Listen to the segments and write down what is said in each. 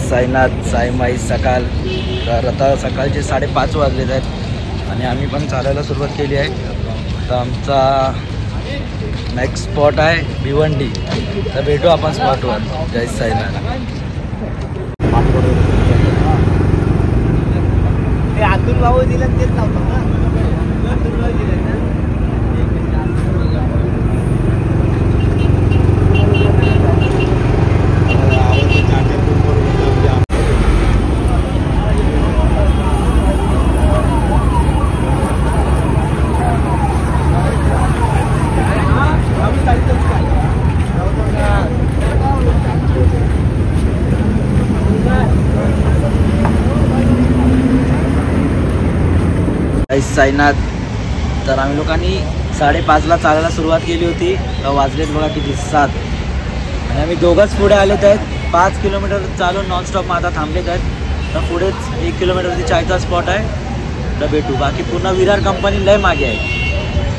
साईनाथ साईमाई सकाळ. तर आता सकाळचे 5:30 वाजलेत आहेत आणि आम्ही पण चालायला सुरुवात केली आहे. आता आमचा नेक्स्ट स्पॉट आहे भिवंडी. तर भेटू आपण स्पॉटवर. जय साईनाथ. अतुल भाऊ दिलं तेच नव्हतं ना. साईनाथ. तर आम्ही लोकांनी 5:30ला चालायला सुरुवात केली होती. तर वाजलेत बघा किती 7. आणि आम्ही दोघंच पुढे आलेत आहेत. 5 किलोमीटर चालून नॉनस्टॉप आता थांबलेत आहेत. तर पुढेच 1 किलोमीटरवरती चायचा स्पॉट आहे. तर भेटू. बाकी पूर्ण विरार कंपनी लय मागे आहे.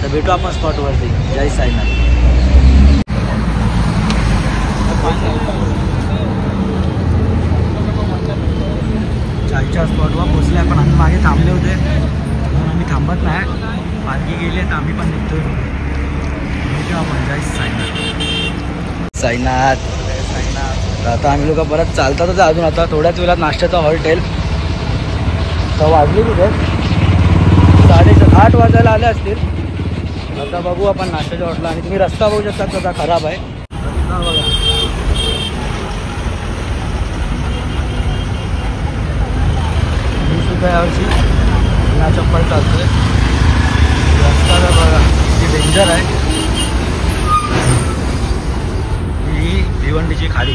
तर भेटू आपण स्पॉटवरती. जय साईनाथ. चायच्या स्पॉटवर पोचले आपण. आम्ही मागे थांबले होते. आम्ही थांबत नाही. पालखी गेली तर आम्ही पण निघतोय. आपण जय साईनाथ. साईनाथ साईनाथ. आता आम्ही लोक परत चालतातच अजून. आता थोड्याच वेळात नाश्त्याचा हॉल्ट येईल. तर वाजली कुठे 8:30 वाजायला आले असतील. आता बघू आपण नाश्त्याच्या हॉटला. आणि तुम्ही रस्ता बघू शकता कसा खराब आहे. रस्ता बघा. मी सुद्धा यावर्षी बिना चप्पल चालतोय. रस्ता तर बघा किती डेंजर आहे. ही भिवंडीची खाडी.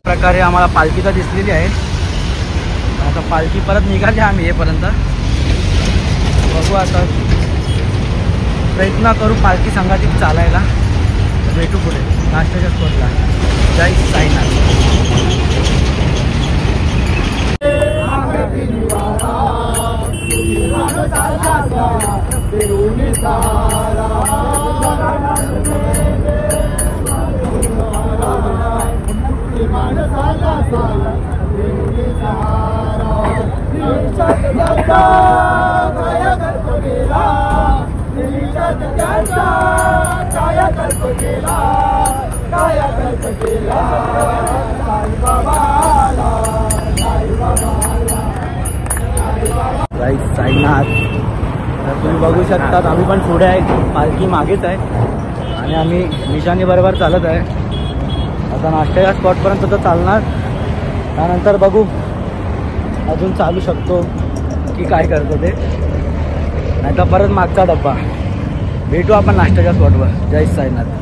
प्रकारे आम्हाला पालखी तर दिसलेली आहे. आता पालखी परत निघाली आम्ही येपर्यंत. बघू आता प्रयत्न करू पालखी संघातीत चालायला. भेटू पुढे नाश्त्याच्या स्पॉटला. जय साईनाथ. साईनाथ. तर तुम्ही बघू शकता आम्ही पण पुढे आहे. पालखी मागेच आहे आणि आम्ही निशाणी बरोबर चालत आहे. आता नाश्त्याच्या स्पॉटपर्यंत तर चालणार. त्यानंतर बघू अजून चालू शकतो की काय करतो ते. नाही तर परत मागचा डब्बा. भेटू आपण नाश्त्याच्या स्पॉटवर. जय साईनाथ.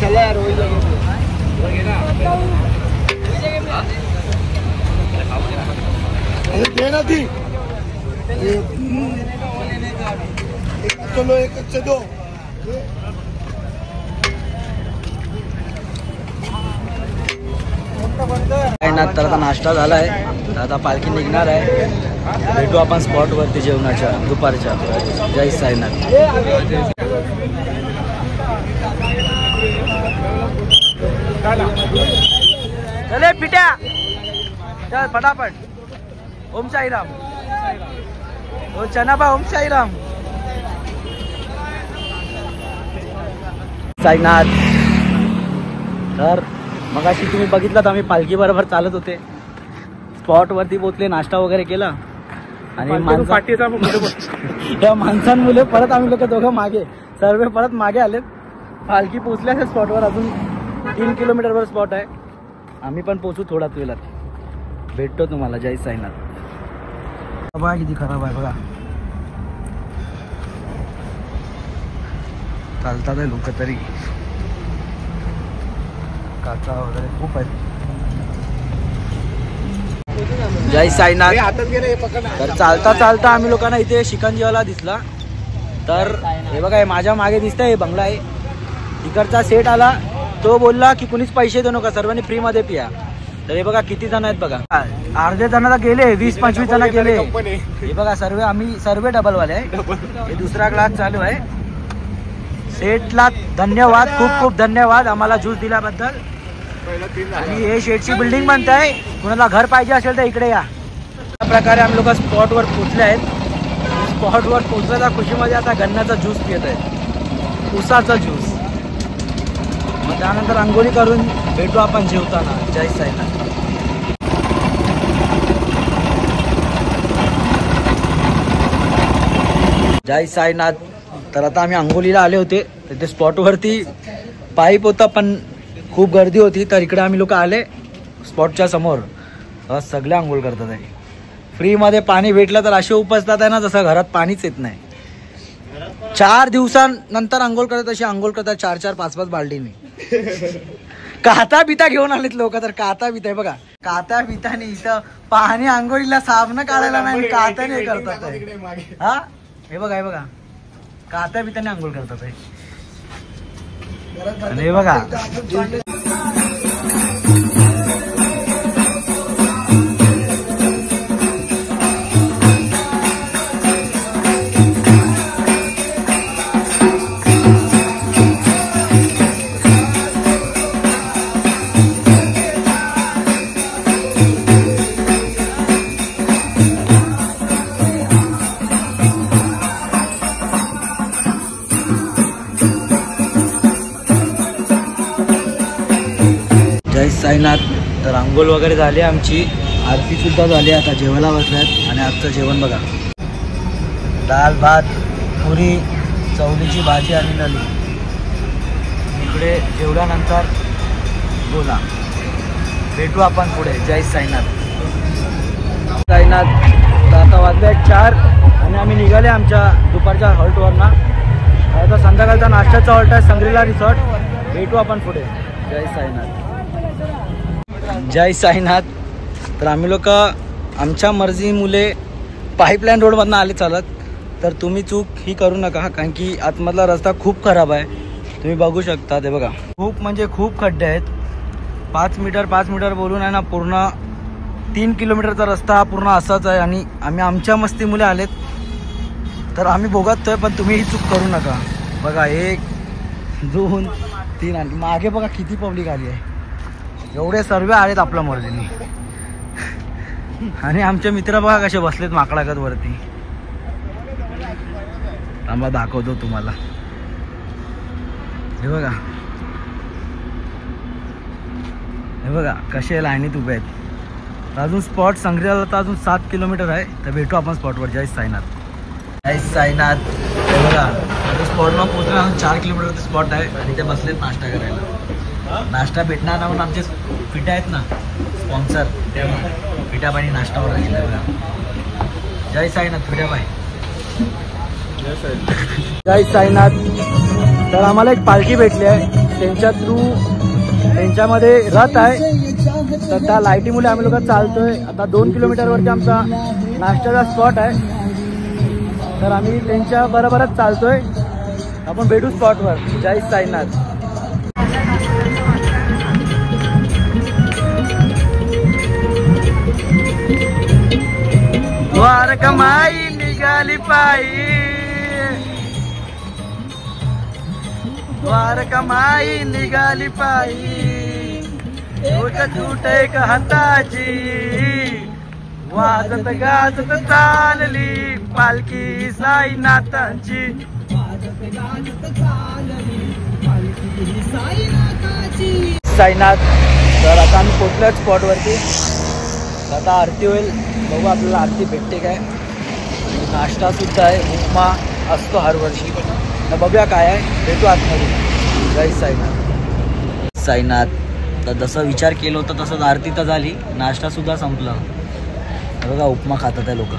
चला यार वही देना थी. चलो एक अच्छे दो. तर आता नाश्ता झाला आहे. आता पालखी निघणार आहे. भेटू आपण स्पॉटवरती जेवणाच्या दुपारच्या. जय साईनाथ. चले पिट्या चल फटाफट. ओम साईराम. ओ चनाबा ओम साईराम. साईनाथ. तर मगाशी तुम्ही बघितलं तर आम्ही पालखी बरोबर चालत होते. स्पॉटवरती पोचले. नाश्ता वगैरे केला आणि या माणसांमुळे परत आम्ही लोक दोघं मागे सर्व परत मागे आलेत. पालखी पोचल्या स्पॉटवर. अजून 3 किलोमीटरवर स्पॉट आहे. आम्ही पण पोचू थोड्याच वेळात. भेटतो तुम्हाला. जय साईनाथ. बघा किती खराब आहे बघा. चालतात आहे लोक तरी. काचा वगैरे खूप आहेत. जय साईनाथ. तर चालता चालता आम्ही लोकांना इथे शिकंजीवाला दिसला. तर हे बघा, हे माझ्या मागे दिसतंय, हे बंगला आहे. इकडचा सेट आला, तो बोलला की कुणीच पैसे देऊ नका, सर्वांनी फ्री मध्ये पिया. तर हे बघा किती जण आहेत बघा. अर्धे जणांना गेले, 20-25 जण गेले. हे बघा सर्वे, आम्ही सर्वे डबलवाले आहे. हे दुसरा क्लास चालू आहे. सेटला धन्यवाद, खूप खूप धन्यवाद आम्हाला ज्यूस दिल्याबद्दल. आणि हे शेटची बिल्डिंग बनताय. कुणाला घर पाहिजे असेल तर इकडे या. अशा प्रकारे आम्ही लोक स्पॉटवर पोचले आहेत. स्पॉटवर पोचल्याच्या खुशीमध्ये आता गन्नाचा ज्यूस पित आहेत, उसाचा ज्यूस. मग त्यानंतर आंघोळी करून भेटू आपण जेवताना. जय साईनाथ. जय साईनाथ. तर आता आम्ही आंघोळीला आले होते. तिथे स्पॉटवरती पाईप होता पण खूप गर्दी होती. तर इकडे आम्ही लोक आले स्पॉटच्या समोर. सगळे आंघोळ करतात आहे. फ्रीमध्ये पाणी भेटलं तर असे उपसतात आहे ना, जसं घरात पाणीच येत नाही. 4 दिवसानंतर आंघोळ करतात, अशी आंघोळ करतात 4-4, 5-5 बाल्डीने. काता बिता घेऊन आलेत लोक. तर काता बिता बघा, काता बिताने इथं पाणी आंघोळीला साबण काढायला नाही, कात्याने करतात आहे. हा हे बघा, हे बघा, काता बिताने आंघोळ करतात आहे. आणि हे बघा जय साईनाथ. तर आंघोळ वगैरे झाली आमची, आरती सुद्धा झाली. आता जेवायला बसल्यात. आणि आजचं जेवण बघा, दाल भात, पुरी, चवलीची भाजी आणि नली. इकडे जेवल्यानंतर बोला, भेटू आपण पुढे. जय साईनाथ. साईनाथ. तर आता वाजले 4 आणि आम्ही निघाले आमच्या दुपारच्या हॉल्टवरनं. आता संध्याकाळचा नाश्त्याचा हॉल्ट आहे संग्रीला रिसॉर्ट. भेटू आपण पुढे. जय साईनाथ. जय साईनाथ. तर आम्ही लोक आमच्या मर्जी मुले पाईपलाईन रोडमधनं आले चालत. तर तुम्ही चूक ही करू नका, कारण की आतमधला रस्ता खूप खराब आहे. तुम्ही बघू शकता. ते बघा, खूप म्हणजे खूप खड्डे आहेत. 5 मीटर बोलून आहे ना, पूर्ण 3 किलोमीटरचा रस्ता हा पूर्ण असाच आहे. आणि आम्ही आमच्या मस्ती मुले आलेत. तर आम्ही भोगतोय, पण तुम्ही ही चूक करू नका. बघा 1, 2, 3 आणि मागे बघा किती पब्लिक आली आहे. एवढे सर्वे आलेत आपल्या मर्जीने. आणि आमचे मित्र बघा कसे बसलेत माकडागत वरती. थांबा दाखवतो तुम्हाला. हे बघा, हे बघा कसे लाईनीत उभे आहेत. अजून स्पॉट संग्रहालय तर अजून 7 किलोमीटर आहे. तर भेटू आपण स्पॉटवर. जय साईनाथ. जय साईनाथ. हे बघा स्पॉटवर पोहोचला. अजून 4 किलोमीटर स्पॉट आहे. आणि ते बसलेत नाश्ता करायला. नाश्ता भेटणार ना म्हणून आमचे पिठा आहेत ना स्पॉन्सर, पिठा पाणी नाश्ता ऑर्डर केला बघा. जय साईनाथ. पिठा पाय. जय साईनाथ. तर आम्हाला एक पालखी भेटली आहे. त्यांच्या थ्रू त्यांच्यामध्ये रथ आहे. तर त्या लाईटीमुळे आम्ही लोक चालतोय. आता 2 किलोमीटरवरती आमचा नाश्त्याचा स्पॉट आहे. तर आम्ही त्यांच्या बरोबरच चालतोय. आपण भेटू स्पॉटवर. जय साईनाथ. द्वारकामाई निघाली पायी, द्वारकामाई निघाली पायी. छूट एक हाताची, वाजत गाजत चालली पालखी साईनाथांची. साईनाथ. तर आता आम्ही पोचलोय स्पॉटवरती. आता आरती होईल. बघू आपल्याला आरती भेटते काय. नाश्ता सुद्धा आहे, उपमा असतो हर वर्षी. तर बघूया काय आहे. भेटू आतमध्ये. जय साईनाथ. साईनाथ. तर जसं विचार केलं होतं तसंच आरती तर झाली, नाश्ता सुद्धा संपला. बघा उपमा खातात आहे लोक.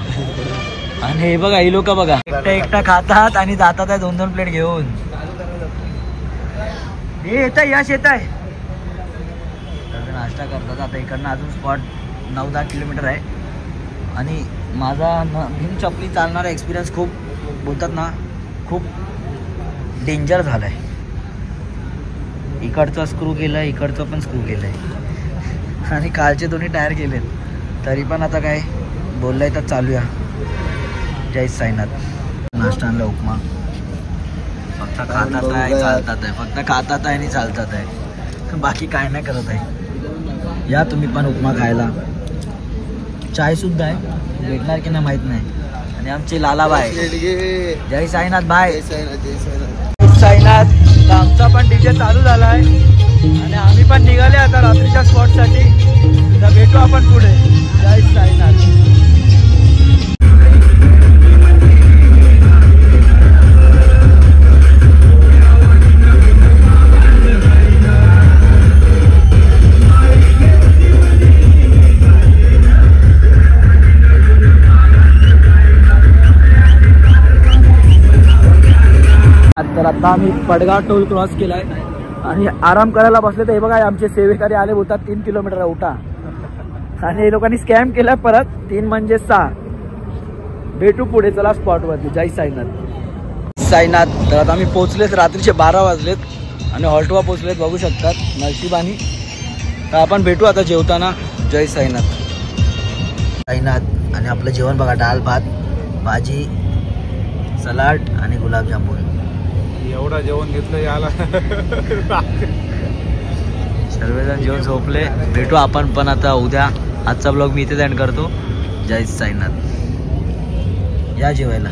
आणि हे बघा ही लोक बघा एकटा खातात आणि जातात आहे 2-2 प्लेट घेऊन. हे येत आहे यश येत आहे नाश्ता करतात. आता इकडनं अजून स्पॉट 9-10 किलोमीटर आहे. आणि माझा भीम चपली चालणारा एक्सपिरियन्स खूप बोलतात ना खूप डेंजर झाला आहे. इकडचा स्क्रू केला आहे, इकडचं पण स्क्रू केलं आहे आणि कालचे दोन्ही टायर केलेत. तरी पण आता काय बोललंय तर चालूया. जय साईनाथ. नाश्ता आणला उपमा. फक्त खातात आहे चालतात आहे, फक्त खातात आहे आणि चालतात आहे, बाकी काय नाही करत आहे. या तुम्ही पण उपमा खायला. चाय सुद्धा आहे, भेटणार की नाही माहीत नाही. आणि आमचे लालाबाई. जय साईनाथ भाई. साईनाथ. आमचा पण डीजे चालू झाला आहे आणि आम्ही पण निघाले आता रात्रीच्या स्पॉटसाठी. तर भेटू आपण पुढे. जय साईनाथ. तर आता आम्ही पडगाव टोल क्रॉस केलाय आणि आराम करायला बसले. तर हे बघा आमचे सेवेकरी आले बोलतात 3 किलोमीटर उठा. आणि हे लोकांनी स्कॅम केलाय परत. 3 म्हणजे 6. भेटू पुढे चला स्पॉट वरती. जय साईनाथ. साईनाथ. तर आता आम्ही पोहोचलेत. रात्रीचे 12 वाजलेत आणि हॉल्टवा पोहोचलेत बघू शकतात नशिबानी. तर आपण भेटू आता जेवताना. जय साईनाथ. साईनाथ. आणि आपलं जेवण बघा डाळ भात भाजी सलाड आणि गुलाबजामुन. एवढा जेवण घेतलं याला. सर्वजण जेवण झोपले. भेटू आपण पण आता उद्या. आजचा ब्लॉग मी इथेच एंड करतो. जय साईनाथ. या जेवायला.